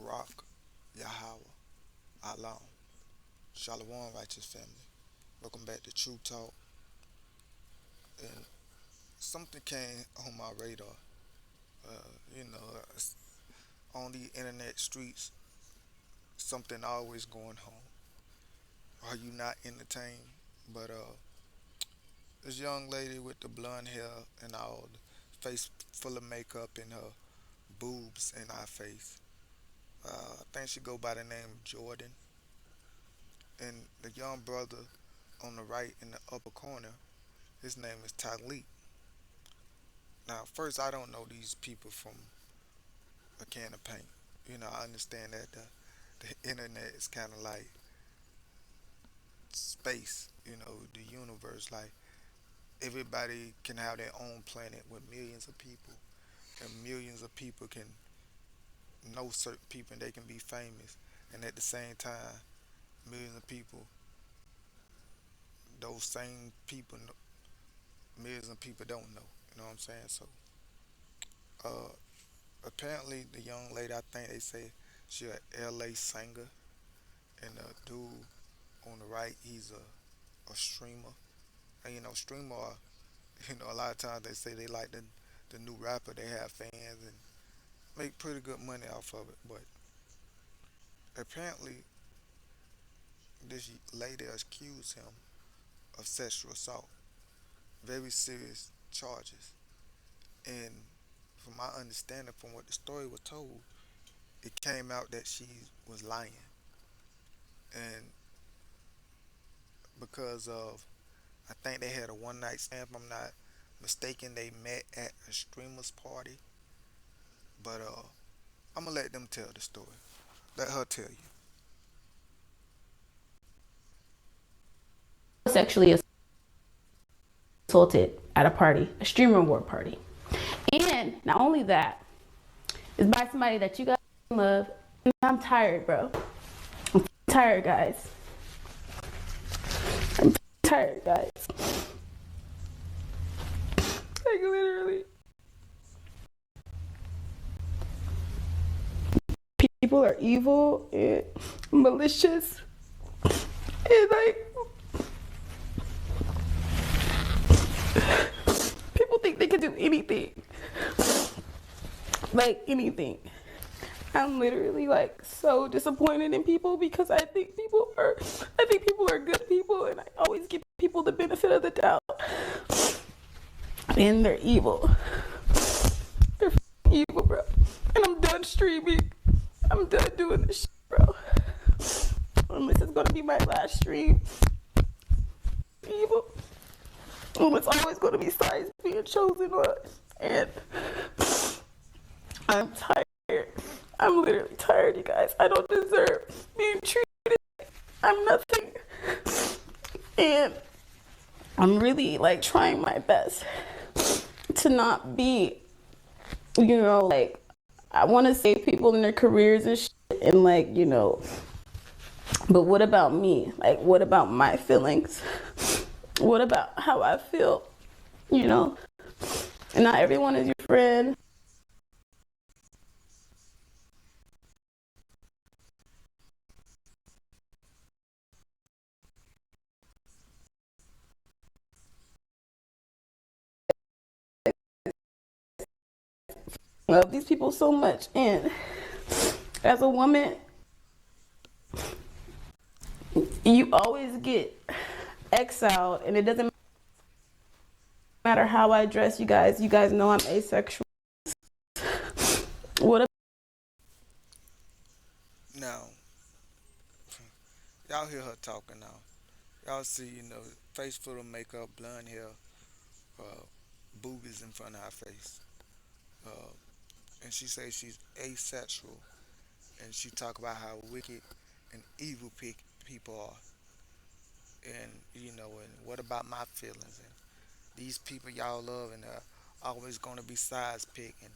Barak, Yahweh, Alam, Shalom, righteous family. Welcome back to True Talk. And something came on my radar. You know, on the internet streets, something always going on. Are you not entertained? But this young lady with the blonde hair and all, the face full of makeup and her boobs in our face. I think she go by the name of Jourdin. And the young brother on the right in the upper corner, his name is Tylil. Now, first, I don't know these people from a can of paint. You know, I understand that the internet is kind of like space, you know, the universe. Like, everybody can have their own planet with millions of people, and millions of people can know certain people and they can be famous. And at the same time, millions of people, those same people, millions of people don't know. You know what I'm saying? So, uh, apparently, the young lady, I think they say she a LA singer, and the dude on the right, he's a streamer. And you know, streamer, you know, a lot of times they say they like the new rapper. They have fans and make pretty good money off of it. But apparently, this lady accused him of sexual assault, very serious charges. And from my understanding, from what the story was told, it came out that she was lying. And because of, I think they had a one night stand, if I'm not mistaken, they met at a streamer's party. But I'm gonna let them tell the story. Let her tell you. Sexually assaulted at a party, a streamer award party. And not only that, it's by somebody that you guys love. I'm tired, bro. I'm tired, guys. I'm tired, guys. Like literally, people are evil and malicious, and like people think they can do anything, like anything. I'm literally like so disappointed in people because I think people are good people, and I always give people the benefit of the doubt, and they're evil. They're evil, bro. And I'm done streaming. I'm done doing this shit, bro. And this is gonna be my last stream. Evil. And it's always gonna be sides being chosen on. And I'm tired. I'm literally tired, you guys. I don't deserve being treated. I'm nothing. And I'm really like trying my best to not be, like I want to save people in their careers and shit, and like, but what about me? Like, what about my feelings? What about how I feel? You know, and not everyone is your friend. I love these people so much, and as a woman, you always get exiled, and it doesn't matter how I dress. You guys know I'm asexual. What Now, y'all hear her talking now. Y'all see, you know, face full of makeup, blonde hair, uh, boobies in front of her face. Uh, and she says she's asexual. And she talk about how wicked and evil people are. And, you know, and what about my feelings? And these people y'all love and are always going to be size pick. And,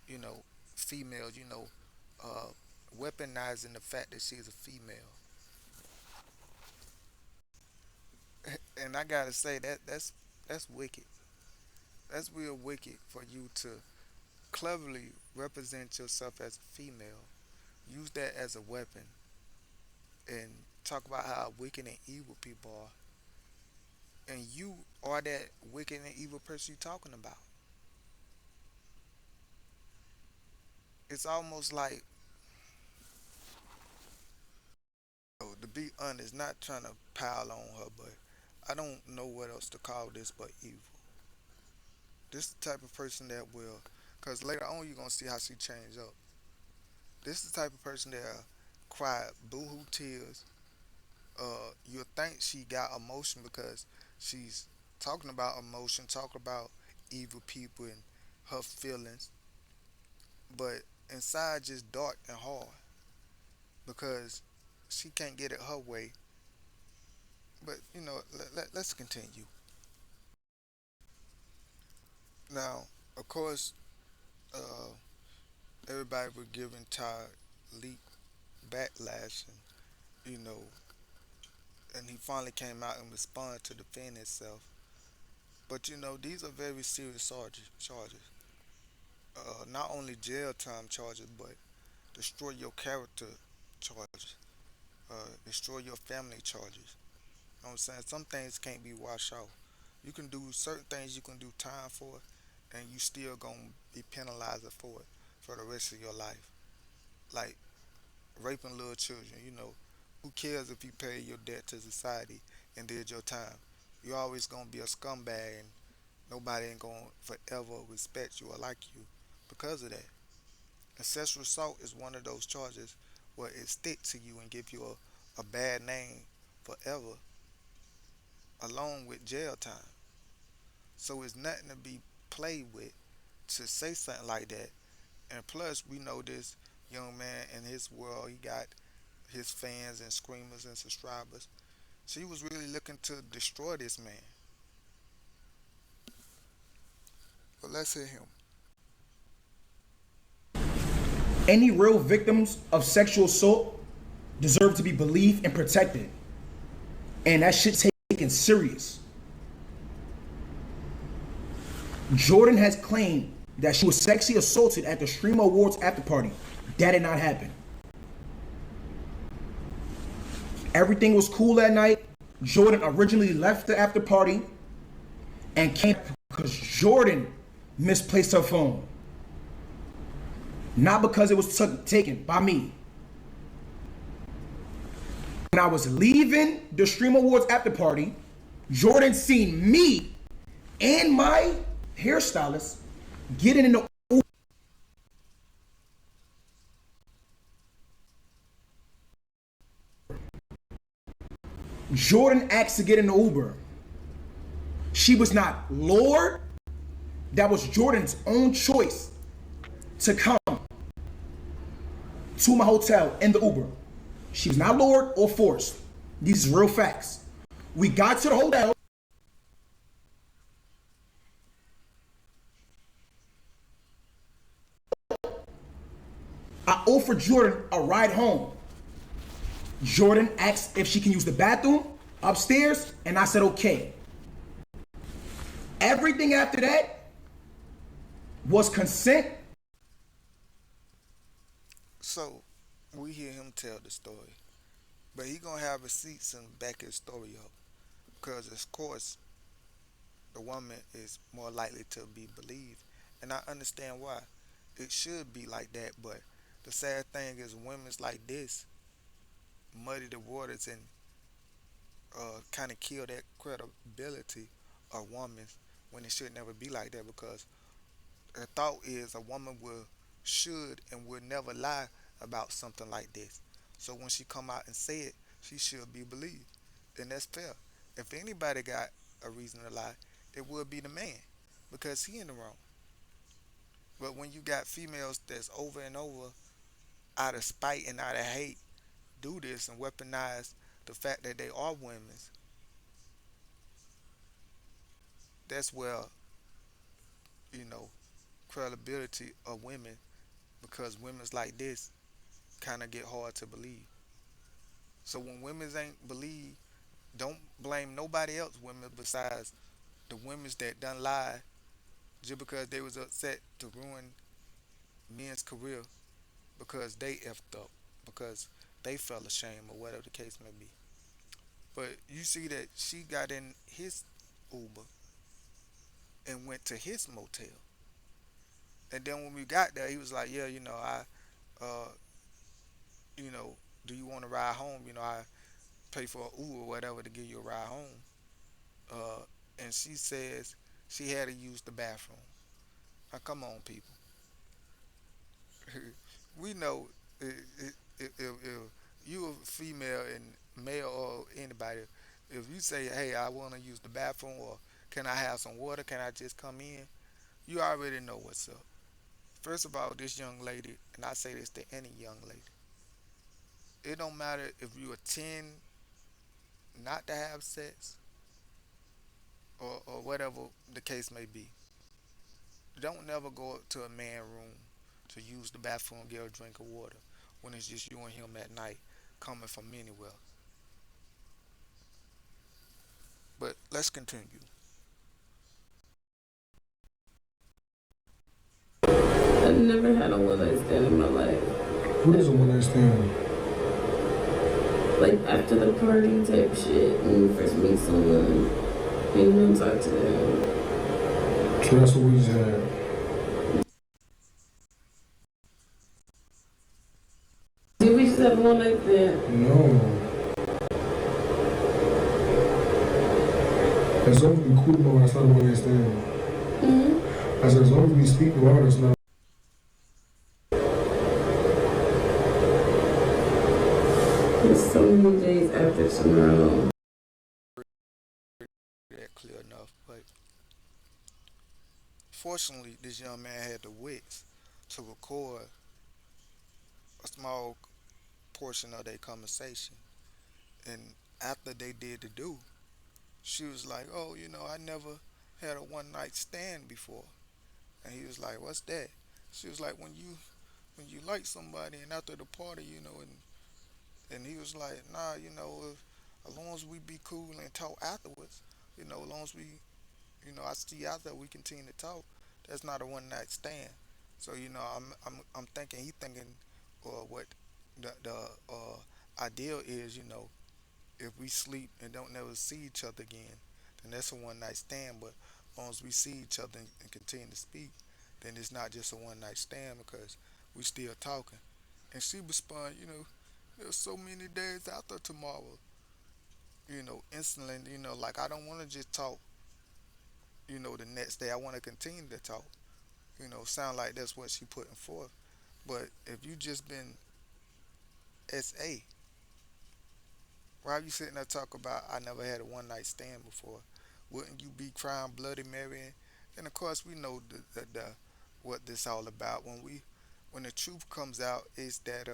you know, females, uh, weaponizing the fact that she's a female. And I gotta say that's wicked. That's real wicked for you to cleverly represent yourself as a female, use that as a weapon and talk about how wicked and evil people are, and you are that wicked and evil person you're talking about. It's almost like, to be honest, not trying to pile on her, but I don't know what else to call this but evil. This is the type of person that will, because later on you're gonna see how she changed up. This is the type of person that cry boohoo tears. You'll think she got emotion because she's talking about emotion, talking about evil people and her feelings, but inside just dark and hard because she can't get it her way. But let's continue. Now, of course, uh, everybody was giving Leak backlash, and he finally came out and responded to defend himself. But these are very serious charges. Not only jail time charges, but destroy your character charges, destroy your family charges. You know what I'm saying? Some things can't be washed out. You can do certain things, you can do time for it, and you still gonna be penalized for it for the rest of your life. Like raping little children. Who cares if you pay your debt to society and did your time? You're always gonna be a scumbag, and nobody ain't gonna forever respect you or like you because of that. And sexual assault is one of those charges where it stick to you and give you a bad name forever, along with jail time. So it's nothing to be played with to say something like that. And plus, we know this young man in his world, he got his fans and screamers and subscribers. She was really looking to destroy this man. But let's hear him. Any real victims of sexual assault deserve to be believed and protected. And that shit's taken serious. Jourdin has claimed that she was sexually assaulted at the Streamer Awards after party. That did not happen. Everything was cool that night. Jourdin originally left the after party and came because Jourdin misplaced her phone. Not because it was taken by me. When I was leaving the Stream Awards after party, Jourdin seen me and my hairstylist getting in the Uber. Jourdin asked to get in the Uber. She was not lured. That was Jourdin's own choice to come to my hotel in the Uber. She was not lured or forced. These are real facts. We got to the hotel. I offered Jourdin a ride home. Jourdin asked if she can use the bathroom upstairs, and I said okay. Everything after that was consent. So we hear him tell the story, but he gonna have receipts and back his story up, because of course the woman is more likely to be believed, and I understand why. It should be like that, but the sad thing is women's like this muddy the waters and kind of kill that credibility of women when it should never be like that, because the thought is a woman will should and will never lie about something like this. So when she come out and say it, she should be believed, and that's fair. If anybody got a reason to lie, it would be the man, because he in the wrong. But when you got females that's over and over out of spite and out of hate do this and weaponize the fact that they are women, that's where you know credibility of women, because women's like this kind of get hard to believe. So when women's ain't believe, don't blame nobody else women besides the women's that done lied just because they was upset to ruin men's career because they effed up. because they felt ashamed or whatever the case may be. But you see that she got in his Uber and went to his motel. And then when we got there, he was like, "Yeah, uh, you know, do you want to ride home? I pay for an Uber or whatever to give you a ride home." Uh, and she says she had to use the bathroom. Now, come on, people. We know if you a female and male or anybody, if you say, "Hey, I want to use the bathroom," or "Can I have some water? Can I just come in?" You already know what's up. First of all, this young lady, and I say this to any young lady, it don't matter if you attend not to have sex or whatever the case may be. Don't never go to a man room to use the bathroom, get a drink of water when it's just you and him at night coming from anywhere. But let's continue. I never had a one night stand in my life. What is a one night stand? Like after the party type shit, when you first meet someone, and you don't talk to them. So that's what we just had. Did we just have one night stand? No. As long as we cool about it, it's not a one night stand. I said, as long as we speak about it, it's not. It's so many days after tomorrow. That clear enough. But fortunately, this young man had the wits to record a small portion of their conversation. And after they did the do, she was like, "Oh, I never had a one night stand before." And he was like, "What's that?" She was like, "When you like somebody and after the party, and he was like, "Nah, as long as we be cool and talk afterwards, as long as I see after we continue to talk, that's not a one night stand." So I'm thinking he thinking, what the ideal is, if we sleep and don't never see each other again, then that's a one night stand. But as long as we see each other and continue to speak, then it's not just a one night stand because we still talking. And she responded, there's so many days after tomorrow, instantly, like I don't want to just talk, the next day. I want to continue to talk. Sound like that's what she putting forth. But if you just been SA, why are you sitting there talk about I never had a one night stand before? Wouldn't you be crying Bloody Mary? And of course we know the what this all about. When the truth comes out is that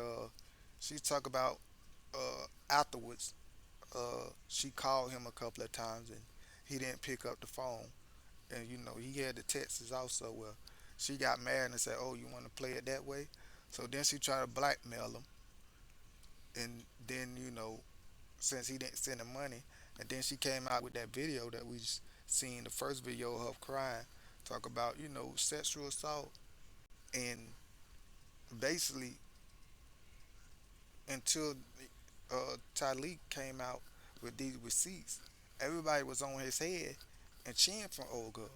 she talk about afterwards she called him a couple of times and he didn't pick up the phone. And he had the texts also where she got mad and said, "Oh, you want to play it that way?" So then she tried to blackmail him, and then since he didn't send the money, and then she came out with that video that we seen, the first video of her crying, talk about sexual assault, and basically until Tylil came out with these receipts, everybody was on his head and cheering for old girl,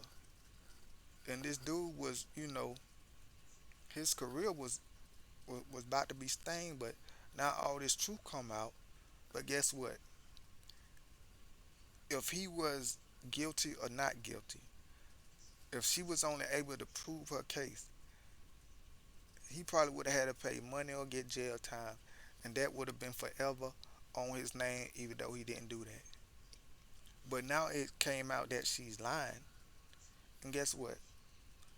and this dude was his career was about to be stained, but now all this truth come out. But guess what? If he was guilty or not guilty, if she was only able to prove her case, he probably would have had to pay money or get jail time, and that would have been forever on his name, even though he didn't do that. But now it came out that she's lying, and guess what?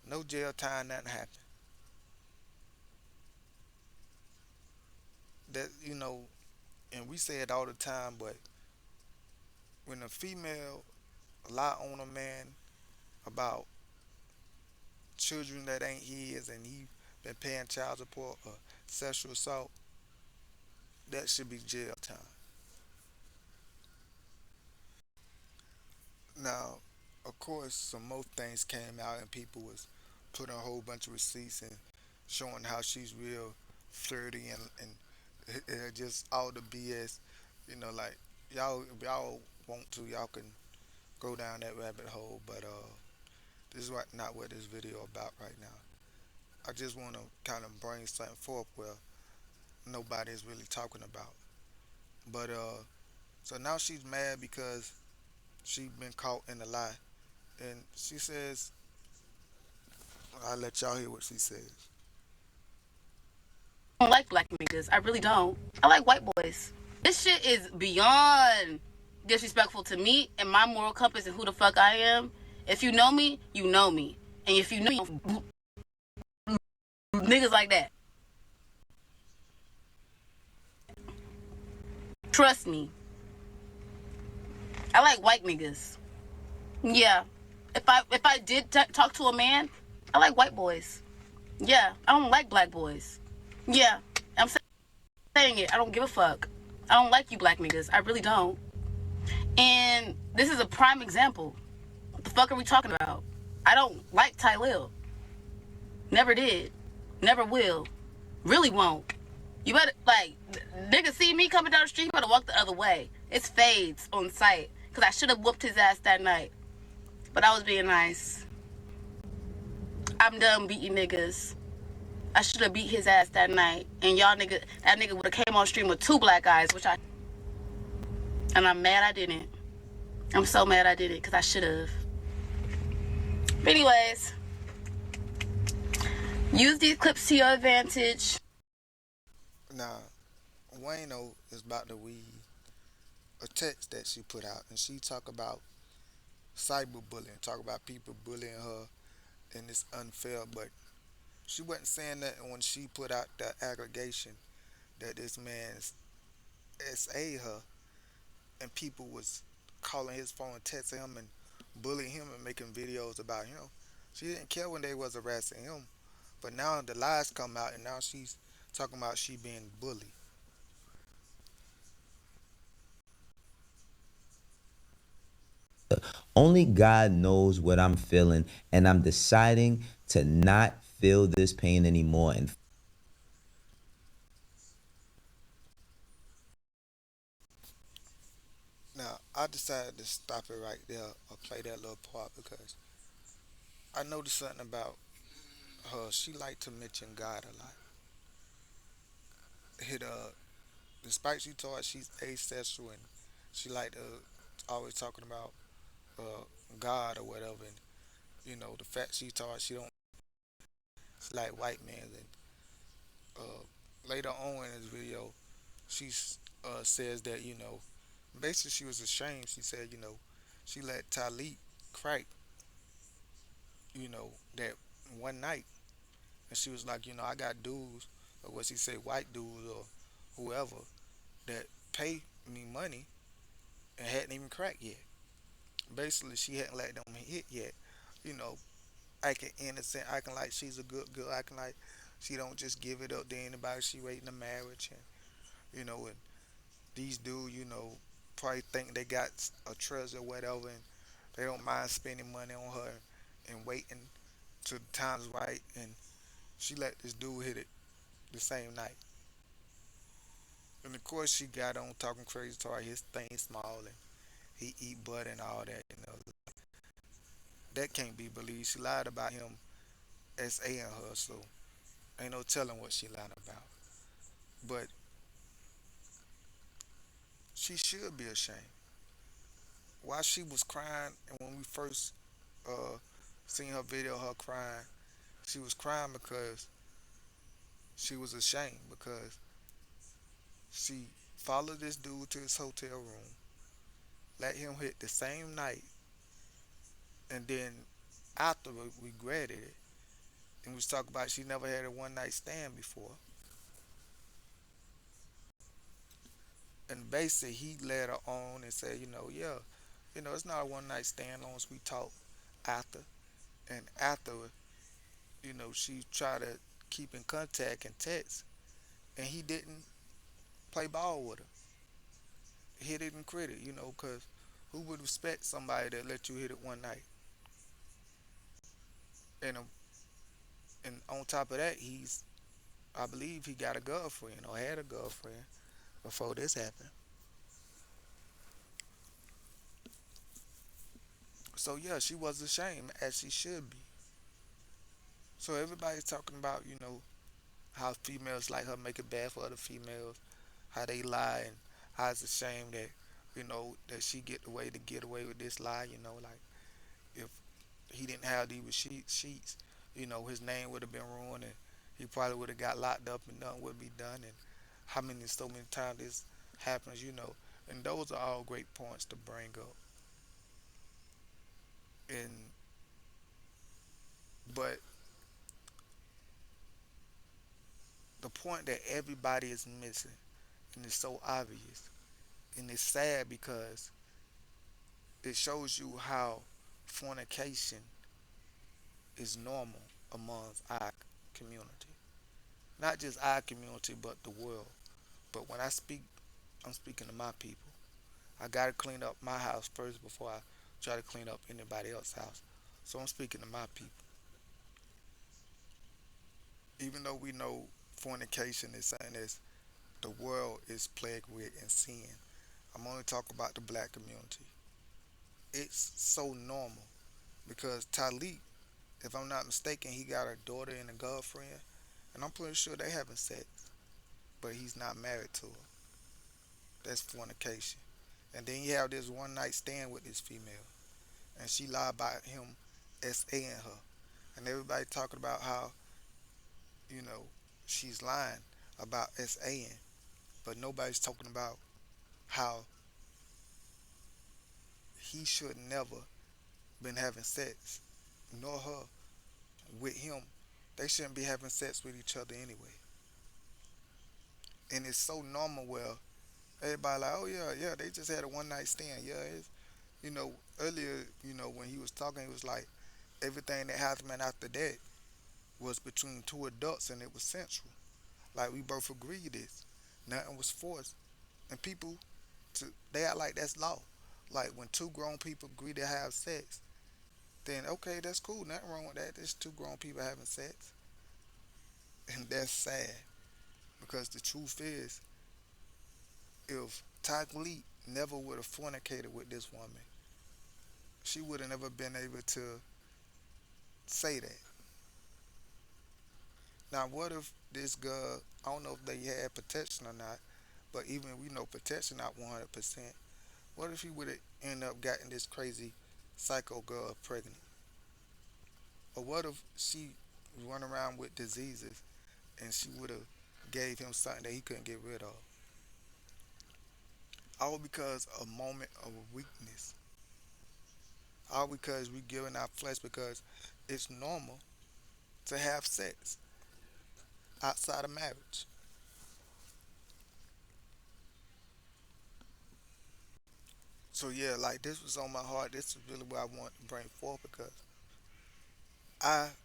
No jail time, nothing happened. That and we say it all the time, but when a female lie on a man about children that ain't his and he been paying child support or sexual assault, that should be jail time. Now, of course, some more things came out and people was putting a whole bunch of receipts and showing how she's real flirty and Just all the BS, like y'all, if y'all want to, y'all can go down that rabbit hole. But this is not what this video about right now. I just want to kind of bring something forth where nobody's really talking about. But so now she's mad because she been caught in a lie, and she says, "I'll let y'all hear what she says." I don't like black niggas. I really don't. I like white boys. This shit is beyond disrespectful to me and my moral compass and who the fuck I am. If you know me, you know me. And if you know me, niggas like that. Trust me. I like white niggas. Yeah. If I did talk to a man, I like white boys. Yeah. I don't like black boys. Yeah. I'm saying it. I don't give a fuck. I don't like you black niggas. I really don't. And this is a prime example. What the fuck are we talking about? I don't like Tylil. Never did. Never will. Really won't. You better, like, nigga see me coming down the street, you better walk the other way. It's fades on sight. Because I should have whooped his ass that night. But I was being nice. I'm done beating niggas. I should have beat his ass that night. And that nigga would have came on stream with 2 black eyes, and I'm mad I didn't. I'm so mad I didn't, because I should have. But anyways, use these clips to your advantage. Now, Wayno is about to read a text that she put out, and she talk about cyberbullying, talk about people bullying her, and it's unfair. But she wasn't saying that when she put out that aggregation that this man SA her, and people was calling his phone and texting him and bullying him and making videos about him. She didn't care when they was harassing him, but now the lies come out, and now she's talking about she being bullied. Only God knows what I'm feeling, and I'm deciding to not feel this pain anymore. And Now I decided to stop it right there or play that little part because I noticed something about her. She liked to mention God a lot. Hit despite she thought she's asexual and she liked always talking about uh, God or whatever, and the fact she thought she like white men, and later on in this video she says that basically she was ashamed. She said she let Tylil crack that one night, and she was like, I got dudes, or what she say, white dudes or whoever, that pay me money and hadn't even cracked yet. Basically, she hadn't let them hit yet. You know, acting innocent, acting like she's a good girl, acting like she don't just give it up to anybody. She waiting a marriage, and these dudes, probably think they got a treasure, or whatever, and they don't mind spending money on her and waiting till the time's right. And she let this dude hit it the same night. And of course, she got on talking crazy to her. His thing small and he eat butt and all that. That can't be believed. She lied about him SA and her, so ain't no telling what she lied about. But she should be ashamed. While she was crying, and when we first seen her video, her crying, she was crying because she was ashamed because she followed this dude to his hotel room, let him hit the same night, and then after regretted it. And we was talking about she never had a one night stand before. And basically he led her on and said, yeah, it's not a one night stand long as we talk after. And after, she tried to keep in contact and text, and he didn't play ball with her. Hit it and quit it, because who would respect somebody that let you hit it one night? And and on top of that, he's I believe he got a girlfriend or had a girlfriend before this happened. So yeah, she was ashamed as she should be. So everybody's talking about, how females like her make it bad for other females, how they lie, and how it's a shame that, that she get away with this lie, like if he didn't have these sheets, his name would have been ruined and he probably would have got locked up and nothing would be done, and so many times this happens, and those are all great points to bring up. And but the point that everybody is missing, and it's so obvious, and it's sad because it shows you how fornication is normal amongst our community. Not just our community, but the world. But when I speak, I'm speaking to my people. I gotta clean up my house first before I try to clean up anybody else's house. So I'm speaking to my people. Even though we know fornication is something that the world is plagued with and sin, I'm only talking about the black community. It's so normal because Tylil, if I'm not mistaken, he got a daughter and a girlfriend, and I'm pretty sure they having sex, but he's not married to her. That's fornication. And then you have this one night stand with this female, and she lied about him SAing her, and everybody talking about how you know she's lying about SAing, but nobody's talking about how he should never been having sex, nor her with him. They shouldn't be having sex with each other anyway. And it's so normal where everybody like, oh yeah, yeah, they just had a one night stand. Yeah, it's, earlier, when he was talking, he was like, everything that happened after that was between two adults and it was sensual. Like we both agreed this. Nothing was forced. And people, they act like that's law. Like when two grown people agree to have sex, then okay, that's cool. Nothing wrong with that. There's two grown people having sex. And that's sad because the truth is, if Tylee never would have fornicated with this woman, she would have never been able to say that. Now, what if this girl, I don't know if they had protection or not, but even we know protection not 100%. What if he would have ended up getting this crazy psycho girl pregnant? Or what if she run around with diseases and she would have gave him something that he couldn't get rid of? All because a moment of weakness. All because we giving our flesh because it's normal to have sex outside of marriage. So yeah, like this was on my heart. This is really what I want to bring forth because I've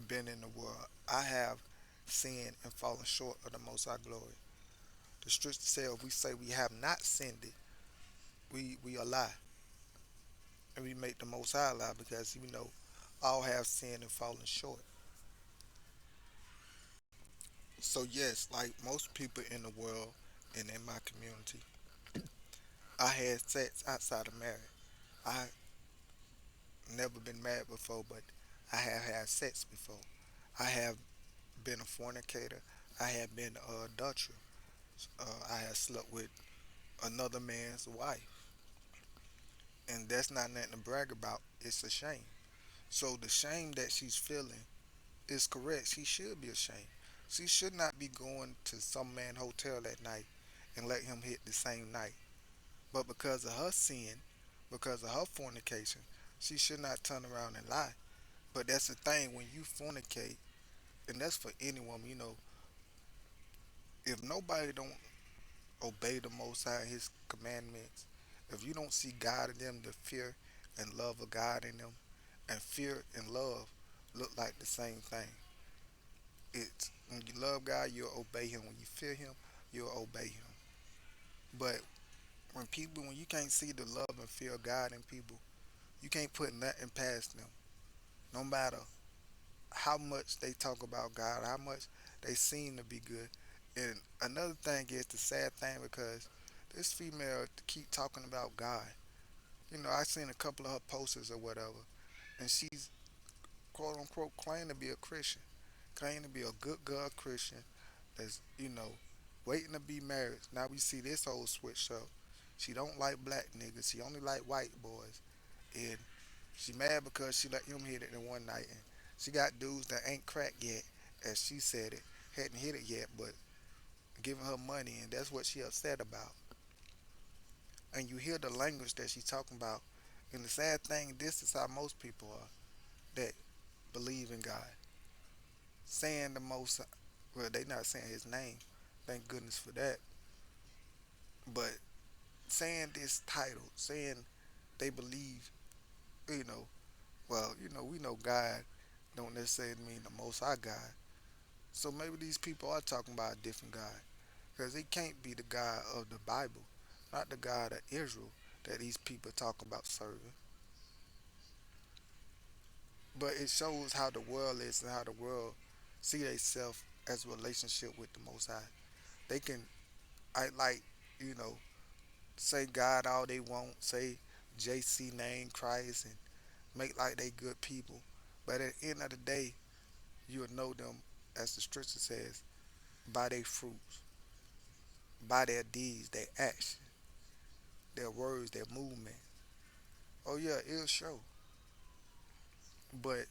been in the world. I have sinned and fallen short of the Most High glory. The scripture says if we say we have not sinned it, we are lie. And we make the Most High lie because all have sinned and fallen short. So yes, like most people in the world and in my community, I had sex outside of marriage. I never been married before, but I have had sex before. I have been a fornicator. I have been an adulterer. I have slept with another man's wife, and that's not nothing to brag about. It's a shame. So the shame that she's feeling is correct. She should be ashamed. She should not be going to some man hotel that night and let him hit the same night. But because of her sin, because of her fornication, she should not turn around and lie. But that's the thing when you fornicate, and that's for any woman. If nobody don't obey the Most High, His commandments, if you don't see God in them, the fear and love of God in them, and fear and love look like the same thing. It's when you love God, you'll obey Him. When you fear Him, you'll obey Him. But when you can't see the love and fear of God in people, you can't put nothing past them. No matter how much they talk about God, how much They seem to be good. And another thing is the sad thing because this female keep talking about God. I seen a couple of her posters or whatever, and she's quote unquote claim to be a Christian, claim to be a good God Christian that's waiting to be married. Now we see this whole switch up. She don't like black niggas. She only like white boys, and she mad because she let him hit it in one night. And she got dudes that ain't cracked yet, as she said it, hadn't hit it yet, but giving her money, and that's what she upset about. And you hear the language that she's talking about. And the sad thing, this is how most people are that believe in God, saying the most. Well, they not saying His name, thank goodness for that. But saying this title, saying they believe, you know, well, we know God don't necessarily mean the Most High God. So maybe these people are talking about a different God, because it can't be the God of the Bible, not the God of Israel that these people talk about serving. But it shows how the world is and how the world see themselves as a relationship with the Most High. They can, I like, you know, say God all they want, say JC name Christ, and make like they good people. But at the end of the day, you'll know them, as the scripture says, by their fruits, by their deeds, their action, their words, their movement. Oh yeah, it'll show. But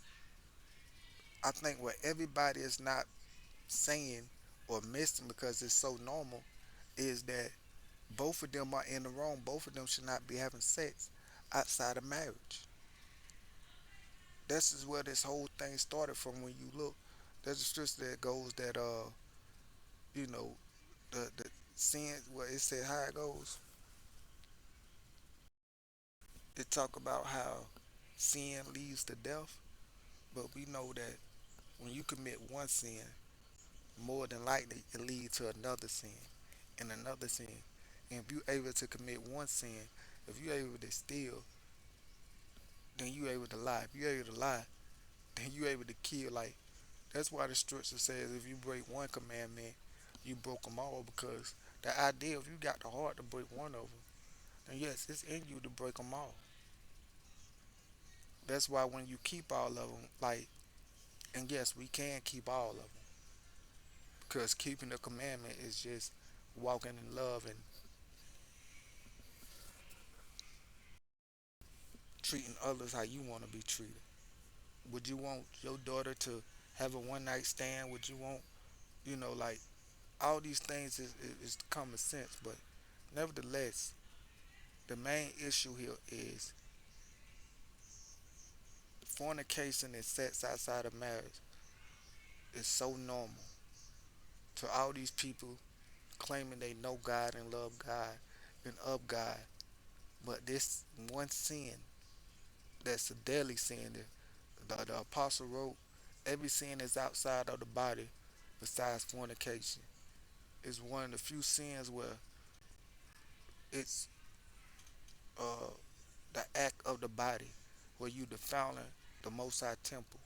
I think what everybody is not saying or missing because it's so normal is that both of them are in the wrong. Both of them should not be having sex outside of marriage. This is where this whole thing started from. When you look, there's a scripture that goes that you know, the sin. Well, it said how it goes. It talk about how sin leads to death, but we know that when you commit one sin, more than likely it leads to another sin and another sin. And if you're able to commit one sin, if you're able to steal, then you're able to lie. If you're able to lie, then you're able to kill. Like, that's why the scripture says if you break one commandment, you broke them all. Because the idea, if you got the heart to break one of them, then yes, it's in you to break them all. That's why when you keep all of them, like, and yes, we can keep all of them. Because keeping the commandment is just walking in love and treating others how you want to be treated. Would you want your daughter to have a one night stand? Would you want, like, all these things is common sense, but nevertheless, the main issue here is fornication and sex outside of marriage is so normal to all these people claiming they know God and love God and of God, but this one sin that's a deadly sin that the apostle wrote, every sin is outside of the body besides fornication. It's one of the few sins where it's uh, the act of the body, where you defiling the Most High temple.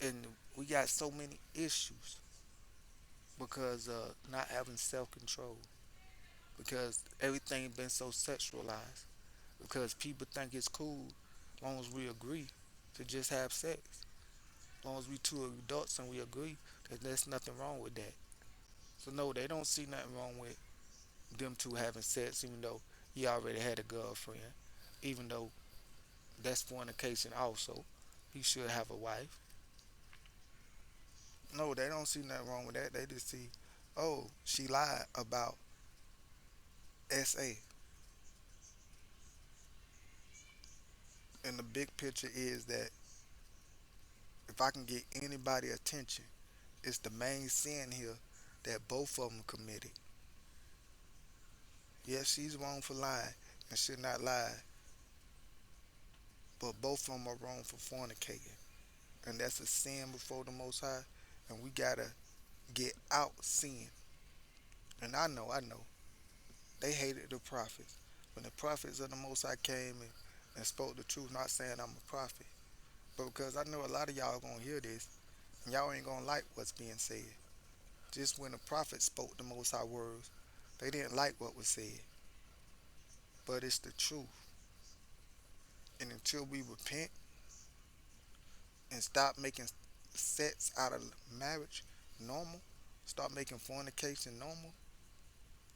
And we got so many issues because not having self-control, because everything been so sexualized, because people think it's cool as long as we agree to just have sex. As long as we two adults and we agree that there's nothing wrong with that. So no, they don't see nothing wrong with them two having sex, even though he already had a girlfriend, even though that's fornication also. He should have a wife. No, they don't see nothing wrong with that. They just see, oh, she lied about SA. And the big picture is that if I can get anybody attention, it's the main sin here that both of them committed. Yes, she's wrong for lying and should not lie, but both of them are wrong for fornicating. And that's a sin before the Most High. And we gotta get out sin. And I know, they hated the prophets. When the prophets of the Most High came and spoke the truth, not saying I'm a prophet, but because I know a lot of y'all gonna hear this, Y'all ain't gonna like what's being said. Just when the prophet spoke the most high words, they didn't like what was said. But it's the truth. And until we repent and stop making sex out of marriage normal, start making fornication normal,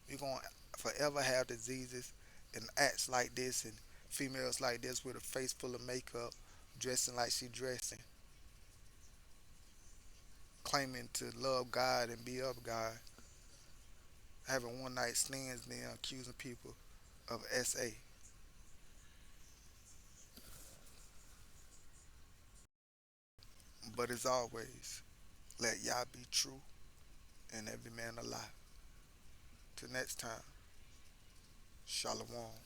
we're gonna forever have diseases and acts like this and females like this with a face full of makeup, dressing like she dressing, claiming to love God and be of God, having one night stands, then accusing people of SA. But as always, let Yah be true and every man a lie. Till next time, Shalom.